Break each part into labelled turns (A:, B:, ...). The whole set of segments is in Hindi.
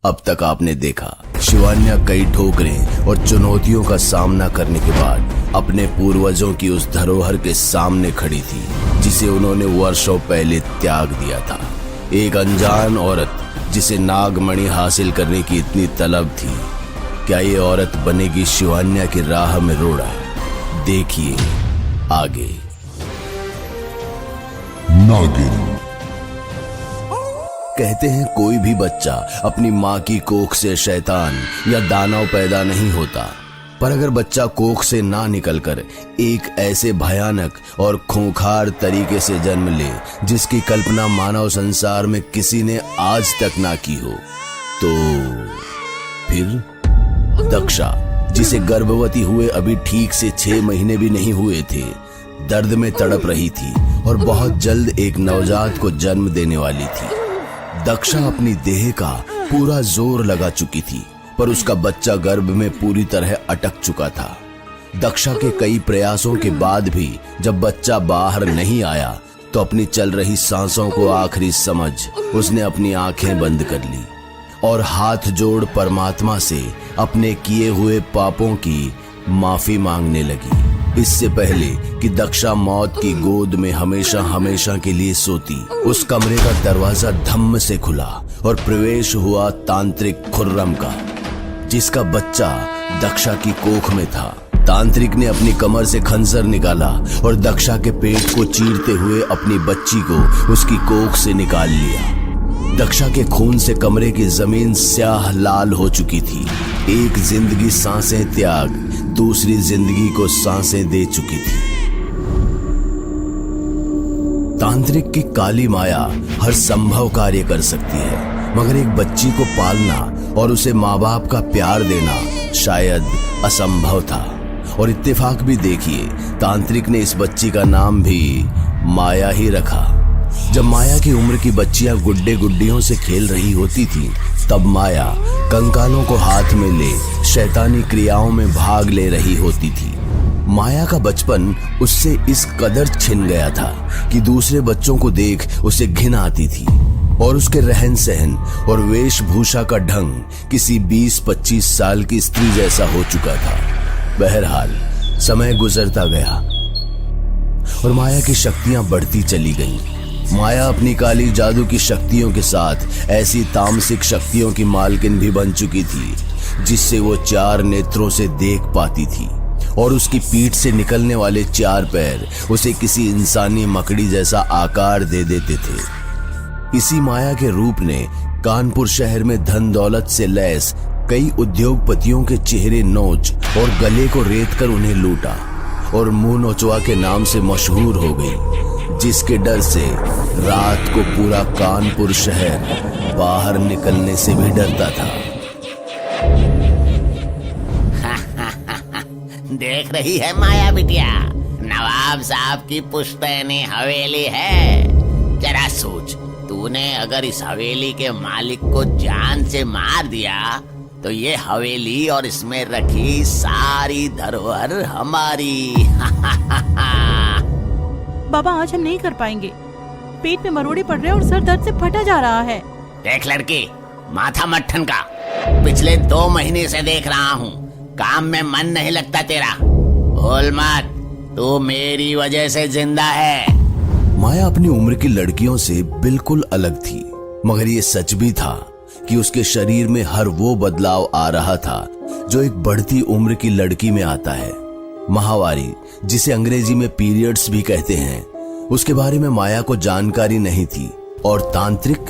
A: अब तक आपने देखा, शिवान्या कई ठोकरें और चुनौतियों का सामना करने के बाद अपने पूर्वजों की उस धरोहर के सामने खड़ी थी जिसे उन्होंने वर्षों पहले त्याग दिया था। एक अनजान औरत जिसे नागमणि हासिल करने की इतनी तलब थी। क्या ये औरत बनेगी शिवान्या की राह में रोड़ा? देखिए आगे।
B: नागिन।
A: कहते हैं कोई भी बच्चा अपनी माँ की कोख से शैतान या दानव पैदा नहीं होता, पर अगर बच्चा कोख से ना निकलकर एक ऐसे भयानक और खूंखार तरीके से जन्म ले जिसकी कल्पना मानव संसार में किसी ने आज तक ना की हो, तो फिर दक्षा, जिसे गर्भवती हुए अभी ठीक से 6 महीने भी नहीं हुए थे, दर्द में तड़प रही थी और बहुत जल्द एक नवजात को जन्म देने वाली थी। दक्षा अपनी देह का पूरा जोर लगा चुकी थी, पर उसका बच्चा गर्भ में पूरी तरह अटक चुका था। दक्षा के कई प्रयासों के बाद भी जब बच्चा बाहर नहीं आया तो अपनी चल रही सांसों को आखिरी समझ उसने अपनी आंखें बंद कर ली और हाथ जोड़ परमात्मा से अपने किए हुए पापों की माफी मांगने लगी। इससे पहले कि दक्षा मौत की गोद में हमेशा हमेशा के लिए सोती, उस कमरे का दरवाजा धम्म से खुला और प्रवेश हुआ तांत्रिक खुर्रम का, जिसका बच्चा दक्षा की कोख में था। तांत्रिक ने अपनी कमर से खंजर निकाला और दक्षा के पेट को चीरते हुए अपनी बच्ची को उसकी कोख से निकाल लिया। दक्षा के खून से कमरे की जमीन स्याह लाल हो चुकी थी। एक जिंदगी सांसें त्याग दूसरी जिंदगी को सांसें दे चुकी थी। तांत्रिक की काली माया हर संभव कार्य कर सकती है, मगर एक बच्ची को पालना और उसे माँ बाप का प्यार देना शायद असंभव था। और इत्तेफाक भी देखिए, तांत्रिक ने इस बच्ची का नाम भी माया ही रखा। जब माया की उम्र की बच्चियां गुड्डे गुड्डियों से खेल रही होती थी, तब माया कंकालों को हाथ में ले शैतानी क्रियाओं में भाग ले रही होती थी। माया का बचपन उससे इस कदर छिन गया था कि दूसरे बच्चों को देख उसे घिन आती थी और उसके रहन सहन और वेशभूषा का ढंग किसी 20-25 साल की स्त्री जैसा हो चुका था। बहरहाल समय गुजरता गया और माया की शक्तियां बढ़ती चली गईं। माया अपनी काली जादू की शक्तियों के साथ ऐसी तामसिक शक्तियों की मालकिन भी बन चुकी थी जिससे वो 4 नेत्रों से देख पाती थी और उसकी पीठ से निकलने वाले 4 पैर उसे किसी इंसानी मकड़ी जैसा आकार दे देते थे। इसी माया के रूप ने कानपुर शहर में धन दौलत से लैस कई उद्योगपतियों के चेहरे नोच और गले को रेत कर उन्हें लूटा और मुंह नोचवा के नाम से मशहूर हो गई, जिसके डर से रात को पूरा कानपुर शहर बाहर निकलने से भी डरता था।
C: देख रही है माया बिटिया, नवाब साहब की पुश्तैनी हवेली है। जरा सोच, तूने अगर इस हवेली के मालिक को जान से मार दिया तो ये हवेली और इसमें रखी सारी धरोहर हमारी।
D: बाबा, आज हम नहीं कर पाएंगे। पेट में मरोड़े पड़ रहे और सर दर्द से फटा जा रहा है।
C: देख लड़की, माथा मट्ठन का, पिछले 2 महीने से देख रहा हूँ, काम में मन नहीं लगता तेरा। बोल मत, तू मेरी वजह से जिंदा है।
A: माया अपनी उम्र की लड़कियों से बिल्कुल अलग थी, मगर ये सच भी था कि उसके शरीर में हर वो बदलाव आ रहा था जो एक बढ़ती उम्र की लड़की में आता है। माहवारी, जिसे अंग्रेजी में पीरियड्स भी कहते हैं, उसके बारे में माया को जानकारी नहीं थी और तांत्रिक,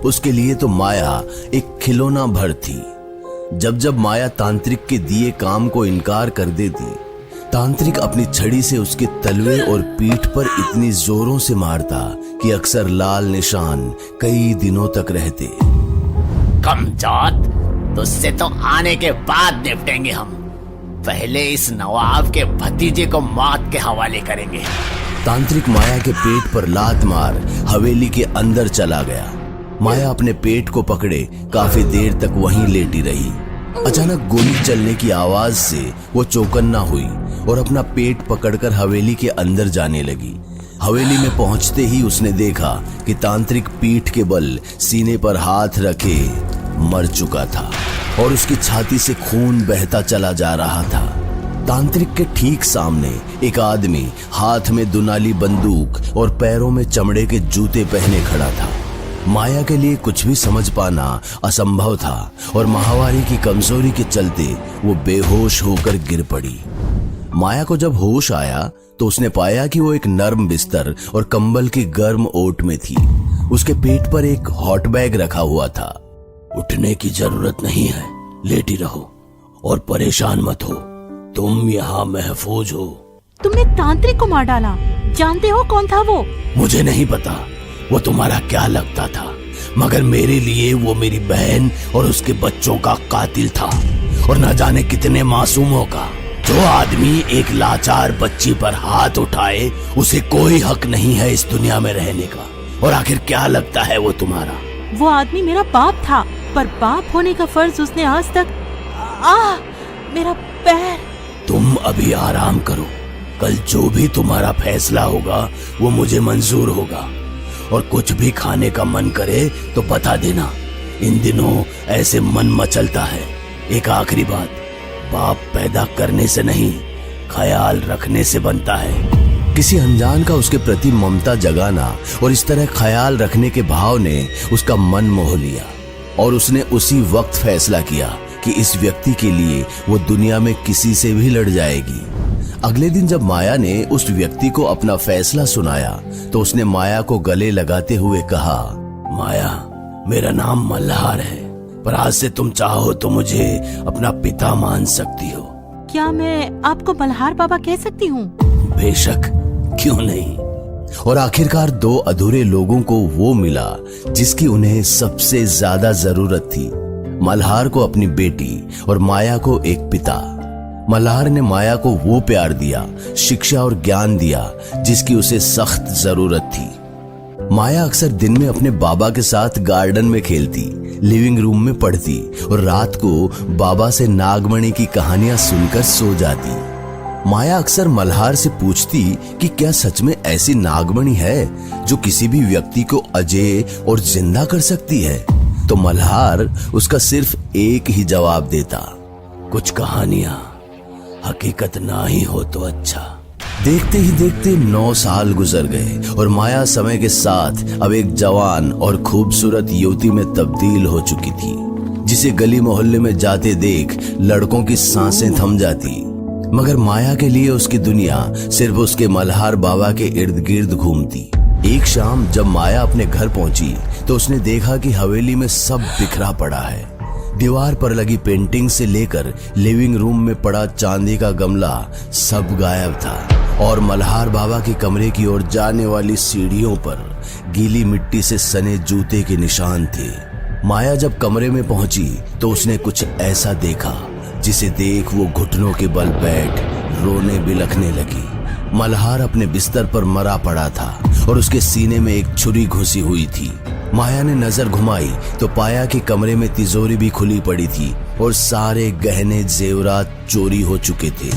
A: उसके लिए तो माया एक खिलौना भर थी। जब जब माया तांत्रिक के दिए काम को इनकार कर देती, तांत्रिक अपनी छड़ी से उसके तलवे और पीठ पर इतनी जोरों से मारता कि अक्सर लाल निशान कई दिनों तक रहते।
C: कमजोत, तुझसे तो आने के बाद निपटेंगे हम। पहले इस नवाब के भतीजे को मौत के हवाले करेंगे।
A: तांत्रिक माया के पेट पर लात मार हवेली के अंदर चला गया। माया अपने पेट को पकड़े काफी देर तक वहीं लेटी रही। अचानक गोली चलने की आवाज से वो चौकन्ना हुई और अपना पेट पकड़कर हवेली के अंदर जाने लगी। हवेली में पहुंचते ही उसने देखा कि तांत्रिक पीठ के बल सीने पर हाथ रखे मर चुका था और उसकी छाती से खून बहता चला जा रहा था। तांत्रिक के ठीक सामने एक आदमी हाथ में दुनाली बंदूक और पैरों में चमड़े के जूते पहने खड़ा था। माया के लिए कुछ भी समझ पाना असंभव था और माहवारी की कमजोरी के चलते वो बेहोश होकर गिर पड़ी। माया को जब होश आया तो उसने पाया कि वो एक नर्म बिस्तर और कंबल की गर्म ओट में थी। उसके पेट पर एक हॉट बैग रखा हुआ था। उठने की जरूरत नहीं है, लेटी रहो और परेशान मत हो, तुम यहाँ महफूज हो।
D: तुमने तांत्रिक को मार डाला, जानते हो कौन था वो?
A: मुझे नहीं पता वो तुम्हारा क्या लगता था, मगर मेरे लिए वो मेरी बहन और उसके बच्चों का कातिल था और न जाने कितने मासूमों का। जो आदमी एक लाचार बच्ची पर हाथ उठाए उसे कोई हक नहीं है इस दुनिया में रहने का। और आखिर क्या लगता है वो तुम्हारा?
D: वो आदमी मेरा बाप था, पर बाप होने का फर्ज उसने आज तक। मेरा पैर।
A: तुम अभी आराम करो, कल जो भी तुम्हारा फैसला होगा वो मुझे मंजूर होगा। और कुछ भी खाने का मन करे तो बता देना, इन दिनों ऐसे मन मचलता है। एक आखिरी बात, बाप पैदा करने से नहीं, ख्याल रखने से बनता है। किसी अनजान का उसके प्रति ममता जगाना और इस तरह ख्याल रखने के भाव ने उसका मन मोह लिया और उसने उसी वक्त फैसला किया कि इस व्यक्ति के लिए वो दुनिया में किसी से भी लड़ जाएगी। अगले दिन जब माया ने उस व्यक्ति को अपना फैसला सुनाया तो उसने माया को गले लगाते हुए कहा, माया, मेरा नाम मल्हार है, पर आज से तुम चाहो तो मुझे अपना पिता मान सकती हो।
D: क्या मैं आपको मल्हार बाबा कह सकती हूँ?
A: बेशक, क्यों नहीं। और आखिरकार दो अधूरे लोगों को वो मिला जिसकी उन्हें सबसे ज्यादा जरूरत थी। मल्हार को अपनी बेटी और माया को एक पिता। मल्हार ने माया को वो प्यार दिया, शिक्षा और ज्ञान दिया जिसकी उसे सख्त जरूरत थी। माया अक्सर दिन में अपने बाबा के साथ गार्डन में खेलती, लिविंग रूम में पढ़ती और रात को बाबा से नागमणि की कहानियां सुनकर सो जाती। माया अक्सर मल्हार से पूछती कि क्या सच में ऐसी नागमणि है जो किसी भी व्यक्ति को अजय और जिंदा कर सकती है। तो मल्हार उसका सिर्फ एक ही जवाब देता, कुछ कहानियां हकीकत ना ही हो तो अच्छा। देखते ही देखते 9 साल गुजर गए और माया समय के साथ अब एक जवान और खूबसूरत युवती में तब्दील हो चुकी थी, जिसे गली मोहल्ले में जाते देख लड़कों की सांसें थम जाती। मगर माया के लिए उसकी दुनिया सिर्फ उसके मल्हार बाबा के इर्द गिर्द घूमती। एक शाम जब माया अपने घर पहुंची तो उसने देखा कि हवेली में सब बिखरा पड़ा है। दीवार पर लगी पेंटिंग से लेकर लिविंग रूम में पड़ा चांदी का गमला सब गायब था और मल्हार बाबा के कमरे की ओर जाने वाली सीढ़ियों पर गीली मिट्टी से सने जूते के निशान थे। माया जब कमरे में पहुंची तो उसने कुछ ऐसा देखा जिसे देख वो घुटनों के बल बैठ रोने बिलखने लगी। मल्हार अपने बिस्तर पर मरा पड़ा था और उसके सीने में एक छुरी घुसी हुई थी। माया ने नजर घुमाई तो पाया कि कमरे में तिजोरी भी खुली पड़ी थी और सारे गहने जेवरात चोरी हो चुके थे।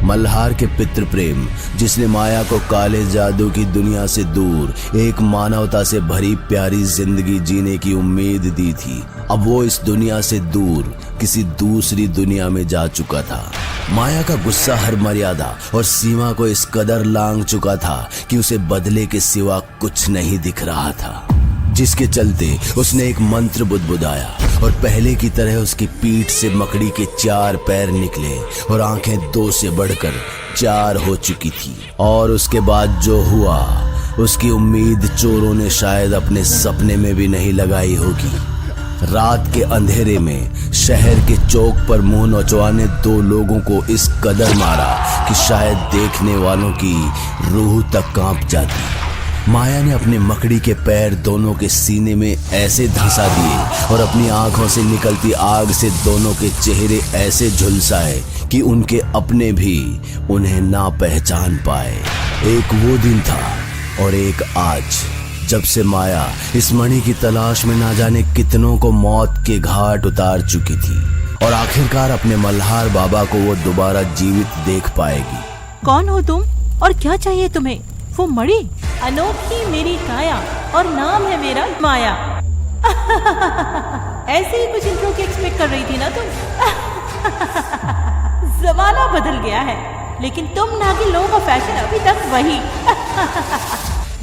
A: मल्हार के पितृ प्रेम, जिसने माया को काले जादू की दुनिया से दूर एक मानवता से भरी प्यारी जिंदगी जीने की उम्मीद दी थी, अब वो इस दुनिया से दूर किसी दूसरी दुनिया में जा चुका था। माया का गुस्सा हर मर्यादा और सीमा को इस कदर लांघ चुका था कि उसे बदले के सिवा कुछ नहीं दिख रहा था, जिसके चलते उसने एक मंत्र बुदबुदाया और पहले की तरह उसकी पीठ से मकड़ी के 4 पैर निकले और आंखें 2 से बढ़कर 4 हो चुकी थी। और उसके बाद जो हुआ उसकी उम्मीद चोरों ने शायद अपने सपने में भी नहीं लगाई होगी। रात के अंधेरे में शहर के चौक पर मुंह नोचवाने 2 लोगों को इस कदर मारा कि शायद देखने वालों की रूह तक कांप जाती। माया ने अपने मकड़ी के पैर दोनों के सीने में ऐसे धंसा दिए और अपनी आंखों से निकलती आग से दोनों के चेहरे ऐसे झुलसाए कि उनके अपने भी उन्हें ना पहचान पाए। एक वो दिन था और एक आज, जब से माया इस मणि की तलाश में ना जाने कितनों को मौत के घाट उतार चुकी थी और आखिरकार अपने मल्हार बाबा को वो दोबारा जीवित देख पाएगी।
D: कौन हो तुम और क्या चाहिए तुम्हें? वो मणि, अनोखी मेरी काया और नाम है मेरा माया। ऐसे ही कुछ इंट्रो की एक्सपेक्ट कर रही थी ना तुम। जमाना बदल गया है, लेकिन तुम नागिन लोगों का फैशन अभी तक वही।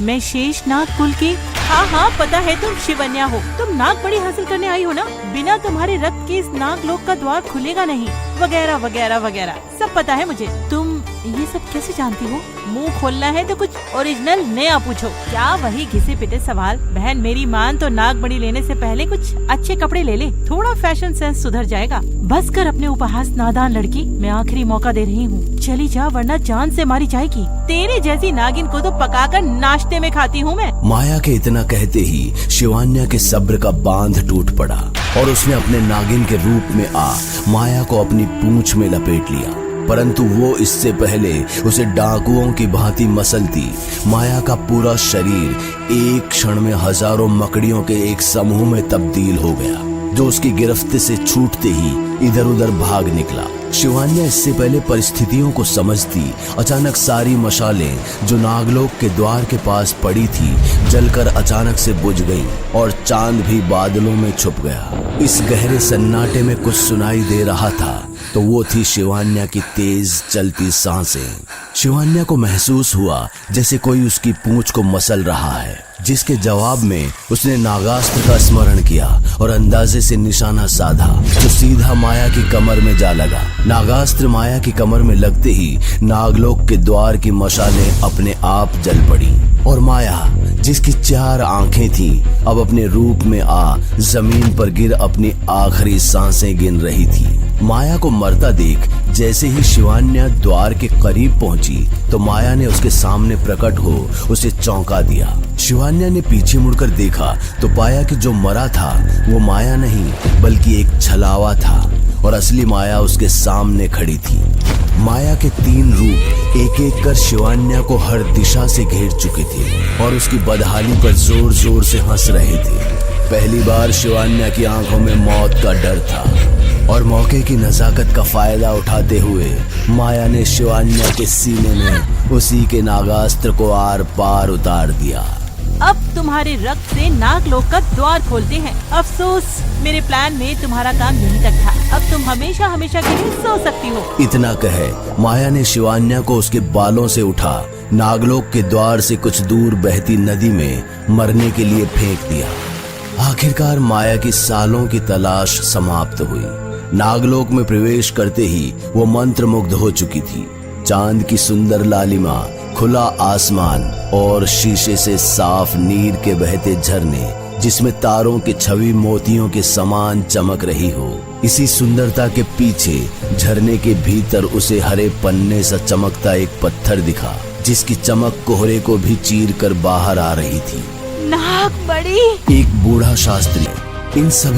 D: मैं शेषनाग कुल की। हाँ पता है तुम शिवन्या हो। तुम नाग बड़ी हासिल करने आई हो ना। बिना तुम्हारे रक्त के इस नागलोक का द्वार खुलेगा नहीं, वगैरह वगैरह वगैरह सब पता है मुझे। तुम ये सब कैसे जानती हो? मुंह खोलना है तो कुछ ओरिजिनल नया पूछो। क्या वही घिसे पिटे सवाल? बहन मेरी मान तो नाग बड़ी लेने से पहले कुछ अच्छे कपड़े ले ले, थोड़ा फैशन सेंस सुधर जाएगा। बस कर अपने उपहास नादान लड़की, मैं आखिरी मौका दे रही हूँ। चली जा वरना जान से मारी जाएगी। तेरे जैसी नागिन को तो पकाकर नाश्ते में खाती हूँ मैं।
A: माया के इतना कहते ही शिवान्या के सब्र का बांध टूट पड़ा और उसने अपने नागिन के रूप में आ माया को अपनी पूंछ में लपेट लिया। परंतु वो इससे पहले उसे डाकुओं की भांति मसलती माया का पूरा शरीर एक क्षण में हजारों मकड़ियों के एक समूह में तब्दील हो गया, जो उसकी गिरफ्त से छूटते ही इधर उधर भाग निकला। शिवान्या इससे पहले परिस्थितियों को समझती अचानक सारी मशालें जो नागलोक के द्वार के पास पड़ी थी जलकर अचानक से बुझ गईं और चांद भी बादलों में छुप गया। इस गहरे सन्नाटे में कुछ सुनाई दे रहा था तो वो थी शिवान्या की तेज चलती सांसें। शिवान्या को महसूस हुआ जैसे कोई उसकी पूंछ को मसल रहा है, जिसके जवाब में उसने नागास्त्र का स्मरण किया और अंदाजे से निशाना साधा जो सीधा माया की कमर में जा लगा। नागास्त्र माया की कमर में लगते ही नागलोक के द्वार की मशालें अपने आप जल पड़ी और माया जिसकी 4 आंखें थीं अब अपने रूप में आ जमीन पर गिर अपनी आखिरी सांसें गिन रही थी। माया को मरता देख जैसे ही शिवान्या द्वार के करीब पहुंची तो माया ने उसके सामने प्रकट हो उसे चौंका दिया। शिवान्या ने पीछे मुड़कर देखा तो पाया कि जो मरा था वो माया नहीं बल्कि एक छलावा था और असली माया उसके सामने खड़ी थी। माया के 3 रूप एक एक कर शिवान्या को हर दिशा से घेर चुके थे और उसकी बदहाली पर जोर जोर से हंस रहे थे। पहली बार शिवान्या की आंखों में मौत का डर था और मौके की नजाकत का फायदा उठाते हुए माया ने शिवान्या के सीने में उसी के नागास्त्र को आर पार उतार दिया।
D: अब तुम्हारे रक्त से नागलोक का द्वार खोलते हैं। अफसोस मेरे प्लान में तुम्हारा काम यहीं तक था। अब तुम हमेशा हमेशा के लिए सो सकती हो।
A: इतना कहे माया ने शिवान्या को उसके बालों से उठा नागलोक के द्वार से कुछ दूर बहती नदी में मरने के लिए फेंक दिया। आखिरकार माया की सालों की तलाश समाप्त हुई। नागलोक में प्रवेश करते ही वो मंत्रमुग्ध हो चुकी थी। चांद की सुंदर लालिमा, खुला आसमान और शीशे से साफ नीर के बहते झरने जिसमें तारों की छवि मोतियों के समान चमक रही हो। इसी सुंदरता के पीछे झरने के भीतर उसे हरे पन्ने सा चमकता एक पत्थर दिखा जिसकी चमक कोहरे को भी चीर कर बाहर आ रही थी।
D: नाग बड़ी।
A: एक बूढ़ा शास्त्री इन सभी